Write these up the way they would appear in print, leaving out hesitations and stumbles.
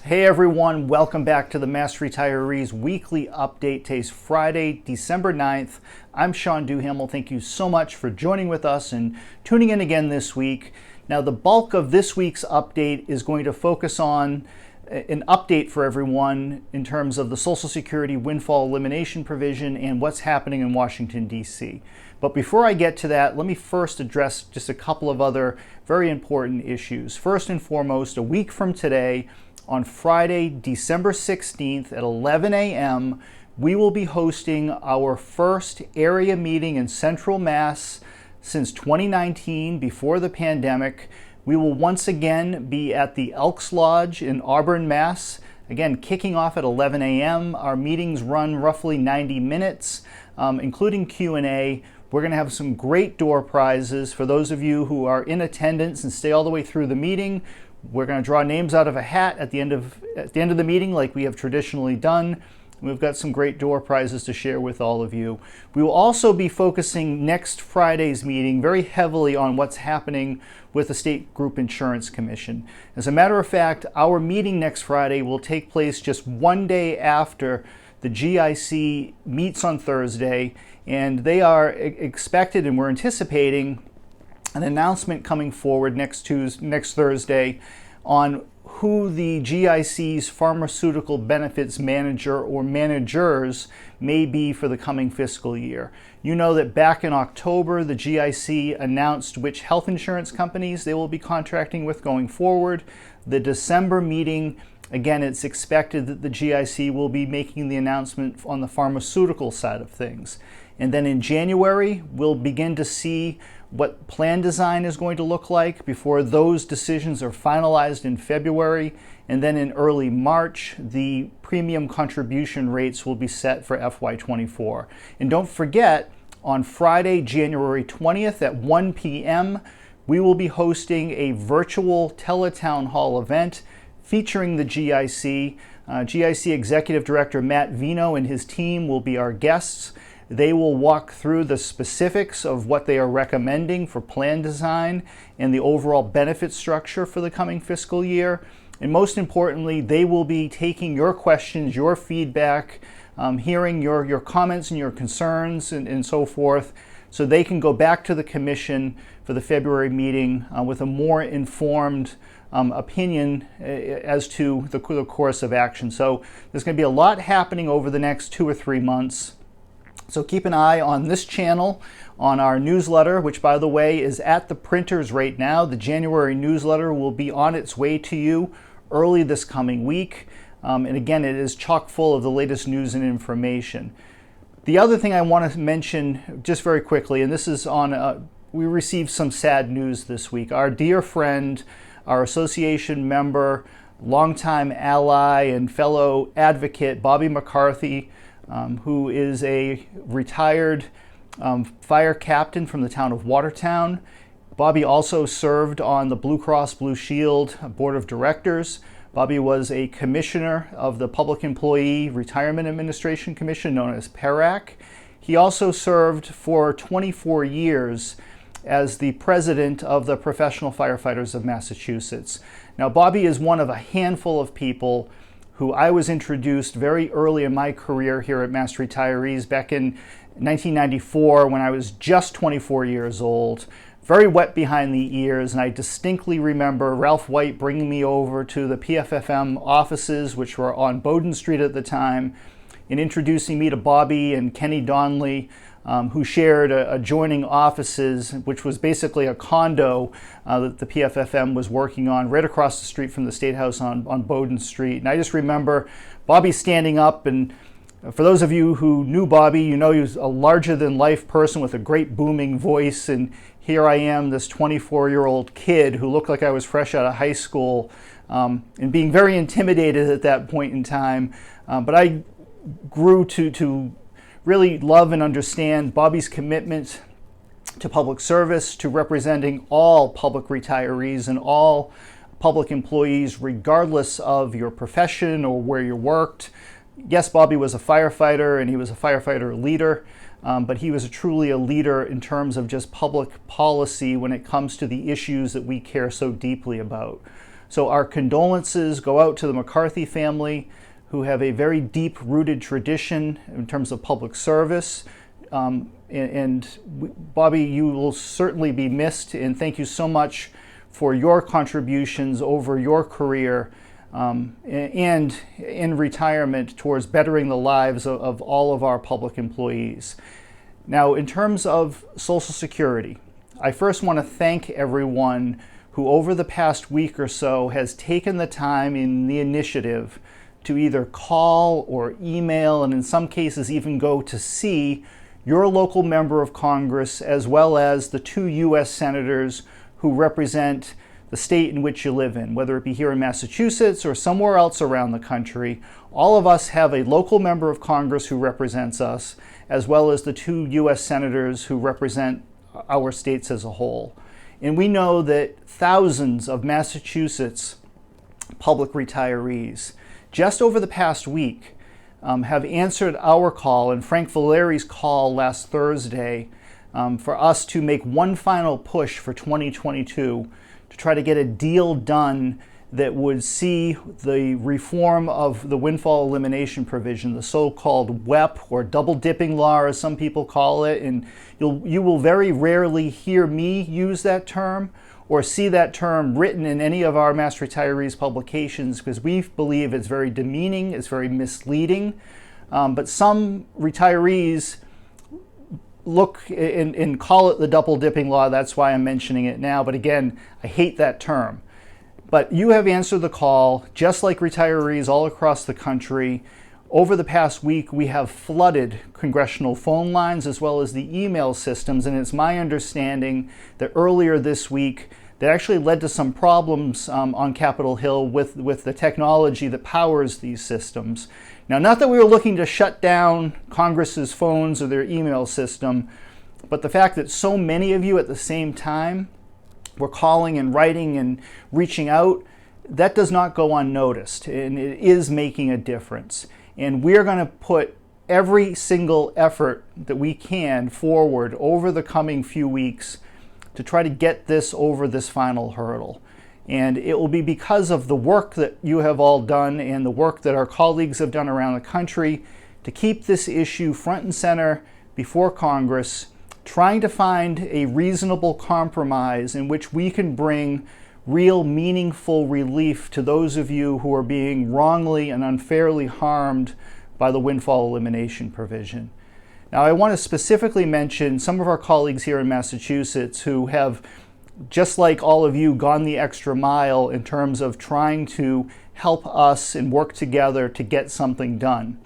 Hey everyone, welcome back to the Mass Retirees Weekly Update. Today's Friday, December 9th. I'm Sean Duhamel. Thank you so much for joining with us and tuning in again this week. Now, the bulk of this week's update is going to focus on an update for everyone in terms of the Social Security windfall elimination provision and what's happening in Washington, D.C. But before I get to that, let me first address just a couple of other very important issues. First and foremost, a week from today, on Friday, December 16th at 11 a.m., we will be hosting our first area meeting in Central Mass since 2019, before the pandemic. We will once again be at the Elks Lodge in Auburn, Mass. Again, kicking off at 11 a.m. Our meetings run roughly 90 minutes, including Q&A. We're going to have some great door prizes for those of you who are in attendance and stay all the way through the meeting. We're going to draw names out of a hat at the end of the meeting, like we have traditionally done. We've got some great door prizes to share with all of you. We will also be focusing next Friday's meeting very heavily on what's happening with the State Group Insurance Commission. As a matter of fact, our meeting next Friday will take place just one day after the GIC meets on Thursday, and they are expected, and we're anticipating an announcement coming forward next Thursday on who the GIC's pharmaceutical benefits manager or managers may be for the coming fiscal year. You know that back in October, the GIC announced which health insurance companies they will be contracting with going forward. The December meeting, again, it's expected that the GIC will be making the announcement on the pharmaceutical side of things. And then in January, we'll begin to see what plan design is going to look like before those decisions are finalized in February. And then in early March, the premium contribution rates will be set for FY24. And don't forget, on Friday, January 20th at 1 p.m., we will be hosting a virtual teletown hall event featuring the GIC. GIC Executive Director Matt Vino and his team will be our guests. They will walk through the specifics of what they are recommending for plan design and the overall benefit structure for the coming fiscal year. And most importantly, they will be taking your questions, your feedback, hearing your comments and your concerns and so forth, so they can go back to the commission for the February meeting with a more informed opinion as to the course of action. So there's going to be a lot happening over the next 2 or 3 months. So keep an eye on this channel, on our newsletter, which, by the way, is at the printers right now. The January newsletter will be on its way to you early this coming week. And again, it is chock full of the latest news and information. The other thing I want to mention just very quickly, and this is on, we received some sad news this week. Our dear friend, our association member, longtime ally and fellow advocate, Bobby McCarthy, who is a retired fire captain from the town of Watertown. Bobby also served on the Blue Cross Blue Shield Board of Directors. Bobby was a commissioner of the Public Employee Retirement Administration Commission, known as PERAC. He also served for 24 years as the president of the Professional Firefighters of Massachusetts. Now, Bobby is one of a handful of people who I was introduced very early in my career here at Mass Retirees back in 1994 when I was just 24 years old, very wet behind the ears, and I distinctly remember Ralph White bringing me over to the PFFM offices, which were on Bowden Street at the time, and introducing me to Bobby and Kenny Donnelly, who shared adjoining offices, which was basically a condo that the PFFM was working on right across the street from the State House on Bowden Street. And I just remember Bobby standing up, and for those of you who knew Bobby, you know he was a larger-than-life person with a great booming voice, and here I am, this 24-year-old kid who looked like I was fresh out of high school, and being very intimidated at that point in time. But I grew to really love and understand Bobby's commitment to public service, to representing all public retirees and all public employees, regardless of your profession or where you worked. Yes, Bobby was a firefighter and he was a firefighter leader, but he was truly a leader in terms of just public policy when it comes to the issues that we care so deeply about. So our condolences go out to the McCarthy family, who have a very deep-rooted tradition in terms of public service. Bobby, you will certainly be missed, and thank you so much for your contributions over your career and in retirement towards bettering the lives of all of our public employees. Now, in terms of Social Security, I first want to thank everyone who over the past week or so has taken the time and the initiative to either call or email, and in some cases even go to see your local member of Congress, as well as the 2 U.S. senators who represent the state in which you live in, whether it be here in Massachusetts or somewhere else around the country. All of us have a local member of Congress who represents us, as well as the 2 U.S. senators who represent our states as a whole. And we know that thousands of Massachusetts public retirees, just over the past week, have answered our call and Frank Valeri's call last Thursday for us to make one final push for 2022 to try to get a deal done that would see the reform of the windfall elimination provision, the so-called WEP, or double dipping law as some people call it. And you will very rarely hear me use that term or see that term written in any of our Mass Retirees publications, because we believe it's very demeaning, it's very misleading. But some retirees look and call it the double dipping law. That's why I'm mentioning it now. But again, I hate that term. But you have answered the call, just like retirees all across the country. Over the past week, we have flooded congressional phone lines as well as the email systems, and it's my understanding that earlier this week that actually led to some problems on Capitol Hill with the technology that powers these systems. Now, not that we were looking to shut down Congress's phones or their email system, but the fact that so many of you at the same time were calling and writing and reaching out, that does not go unnoticed, and it is making a difference. And we're going to put every single effort that we can forward over the coming few weeks to try to get this over this final hurdle. And it will be because of the work that you have all done and the work that our colleagues have done around the country to keep this issue front and center before Congress, trying to find a reasonable compromise in which we can bring real meaningful relief to those of you who are being wrongly and unfairly harmed by the windfall elimination provision. Now, I want to specifically mention some of our colleagues here in Massachusetts who have, just like all of you, gone the extra mile in terms of trying to help us and work together to get something done.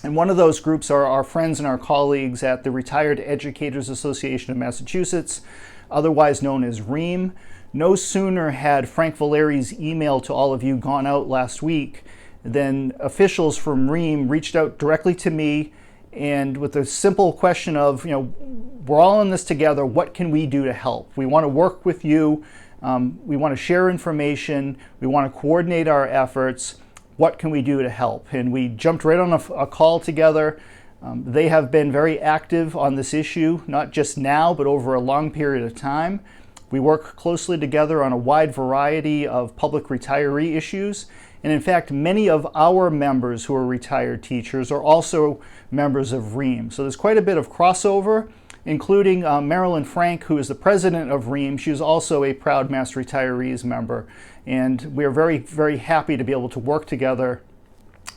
And one of those groups are our friends and our colleagues at the Retired Educators Association of Massachusetts, otherwise known as REAM. No sooner had Frank Valeri's email to all of you gone out last week than officials from REAM reached out directly to me, and with a simple question of, we're all in this together, what can we do to help? We want to work with you, we want to share information, we want to coordinate our efforts. What can we do to help? And we jumped right on a call together. They have been very active on this issue, not just now, but over a long period of time. We work closely together on a wide variety of public retiree issues. And in fact, many of our members who are retired teachers are also members of REAM. So there's quite a bit of crossover, including Marilyn Frank, who is the president of REAM. She is also a proud Mass Retirees member. And we are very, very happy to be able to work together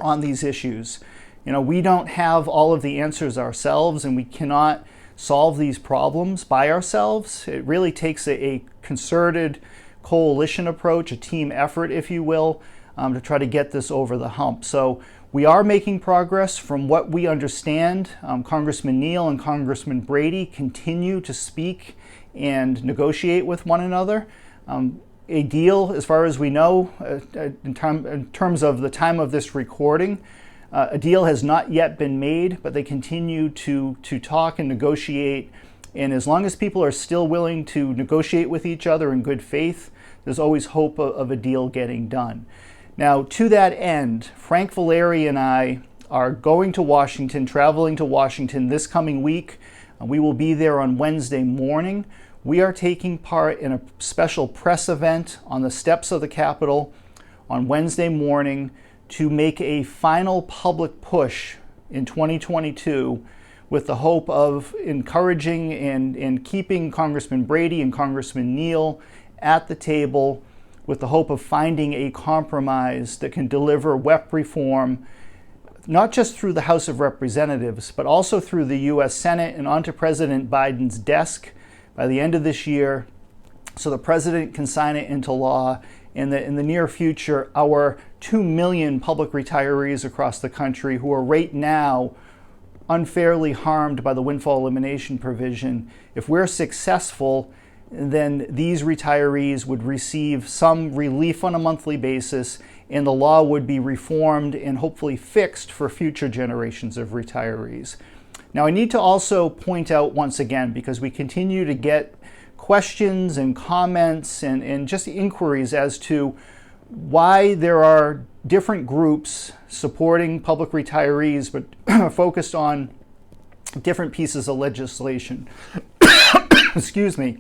on these issues. We don't have all of the answers ourselves, and we cannot solve these problems by ourselves. It really takes a concerted coalition approach, a team effort, if you will, to try to get this over the hump. So we are making progress. From what we understand, Congressman Neal and Congressman Brady continue to speak and negotiate with one another. A deal, as far as we know, in terms of the time of this recording, a deal has not yet been made, but they continue to talk and negotiate. And as long as people are still willing to negotiate with each other in good faith, there's always hope of a deal getting done. Now, to that end, Frank Valeri and I are going to Washington, traveling to Washington this coming week. We will be there on Wednesday morning. We are taking part in a special press event on the steps of the Capitol on Wednesday morning to make a final public push in 2022 with the hope of encouraging and keeping Congressman Brady and Congressman Neal at the table, with the hope of finding a compromise that can deliver WEP reform, not just through the House of Representatives, but also through the U.S. Senate and onto President Biden's desk by the end of this year, so the president can sign it into law. In the near future, our 2 million public retirees across the country who are right now unfairly harmed by the windfall elimination provision, if we're successful, then these retirees would receive some relief on a monthly basis, and the law would be reformed and hopefully fixed for future generations of retirees. Now, I need to also point out once again, because we continue to get questions and comments and just inquiries as to why there are different groups supporting public retirees but focused on different pieces of legislation. Excuse me.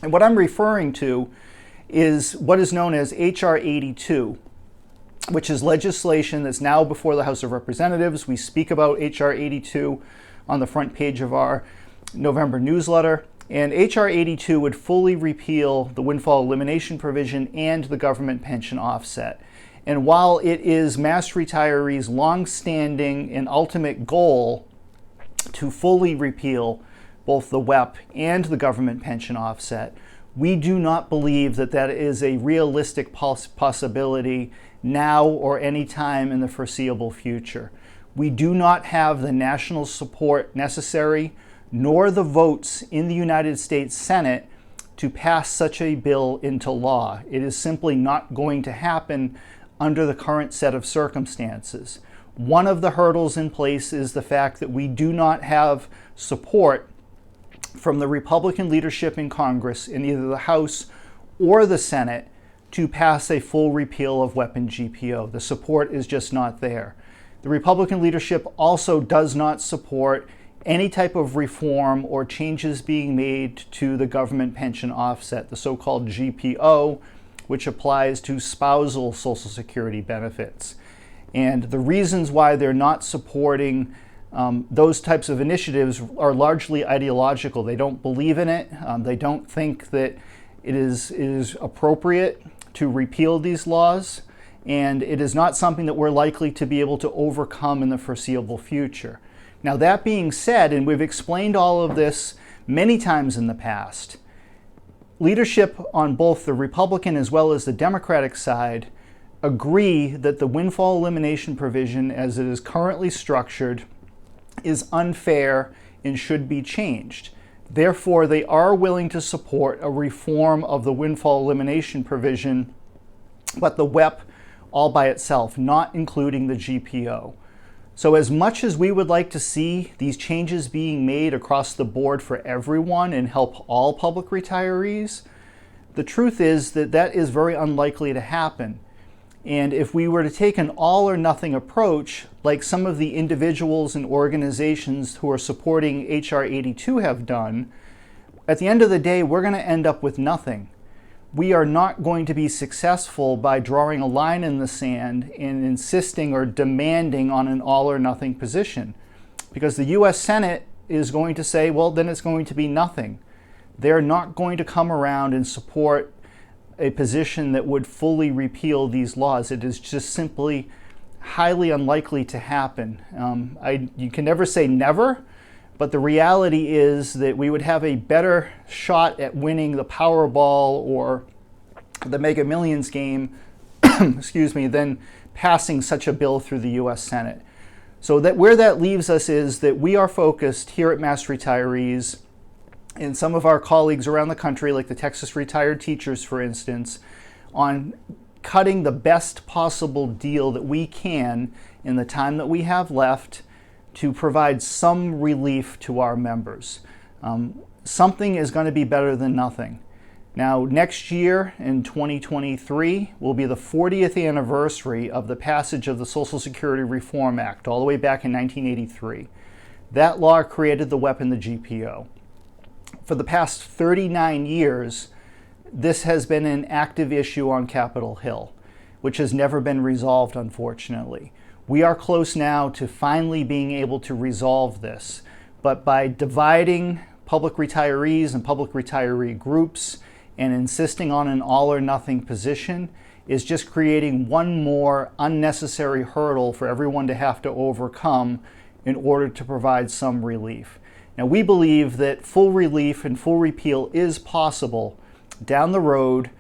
And what I'm referring to is what is known as H.R. 82, which is legislation that's now before the House of Representatives. We speak about H.R. 82 on the front page of our November newsletter. And H.R. 82 would fully repeal the windfall elimination provision and the government pension offset. And while it is mass retirees' long-standing and ultimate goal to fully repeal both the WEP and the government pension offset, we do not believe that that is a realistic possibility now or any time in the foreseeable future. We do not have the national support necessary, nor the votes in the United States Senate to pass such a bill into law. It is simply not going to happen under the current set of circumstances. One of the hurdles in place is the fact that we do not have support from the Republican leadership in Congress in either the House or the Senate to pass a full repeal of WEP and GPO. The support is just not there. The Republican leadership also does not support any type of reform or changes being made to the government pension offset, the so-called GPO, which applies to spousal Social Security benefits. And the reasons why they're not supporting those types of initiatives are largely ideological. They don't believe in it. They don't think that it is appropriate to repeal these laws, and it is not something that we're likely to be able to overcome in the foreseeable future. Now, that being said, and we've explained all of this many times in the past, leadership on both the Republican as well as the Democratic side agree that the windfall elimination provision as it is currently structured is unfair and should be changed. Therefore, they are willing to support a reform of the windfall elimination provision, but the WEP all by itself, not including the GPO. So as much as we would like to see these changes being made across the board for everyone and help all public retirees, the truth is that that is very unlikely to happen. And if we were to take an all or nothing approach, like some of the individuals and organizations who are supporting H.R. 82 have done, at the end of the day, we're going to end up with nothing. We are not going to be successful by drawing a line in the sand and insisting or demanding on an all or nothing position, because the U.S. Senate is going to say, well, then it's going to be nothing. They're not going to come around and support a position that would fully repeal these laws. It is just simply highly unlikely to happen. You can never say never, but the reality is that we would have a better shot at winning the Powerball or the Mega Millions game, excuse me, than passing such a bill through the U.S. Senate. So that where that leaves us is that we are focused here at Mass Retirees, and some of our colleagues around the country, like the Texas Retired Teachers, for instance, on cutting the best possible deal that we can in the time that we have left to provide some relief to our members. Something is going to be better than nothing. Now, next year in 2023 will be the 40th anniversary of the passage of the Social Security Reform Act, all the way back in 1983. That law created the WEP and the GPO. for the past 39 years, this has been an active issue on Capitol Hill, which has never been resolved, unfortunately. We are close now to finally being able to resolve this, but by dividing public retirees and public retiree groups and insisting on an all or nothing position is just creating one more unnecessary hurdle for everyone to have to overcome in order to provide some relief. Now, we believe that full relief and full repeal is possible down the road,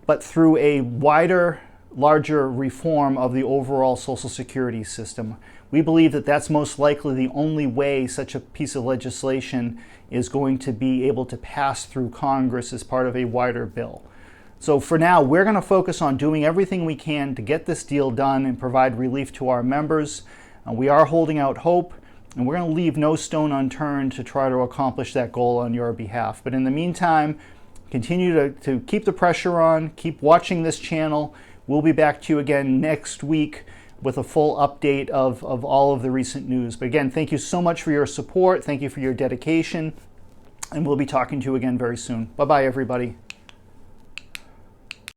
but through a wider, larger reform of the overall Social Security system. We believe that that's most likely the only way such a piece of legislation is going to be able to pass through Congress as part of a wider bill. So for now, we're going to focus on doing everything we can to get this deal done and provide relief to our members. We are holding out hope, and we're going to leave no stone unturned to try to accomplish that goal on your behalf. But in the meantime, continue to keep the pressure on, keep watching this channel. We'll be back to you again next week with a full update of all of the recent news. But again, thank you so much for your support. Thank you for your dedication. And we'll be talking to you again very soon. Bye-bye, everybody.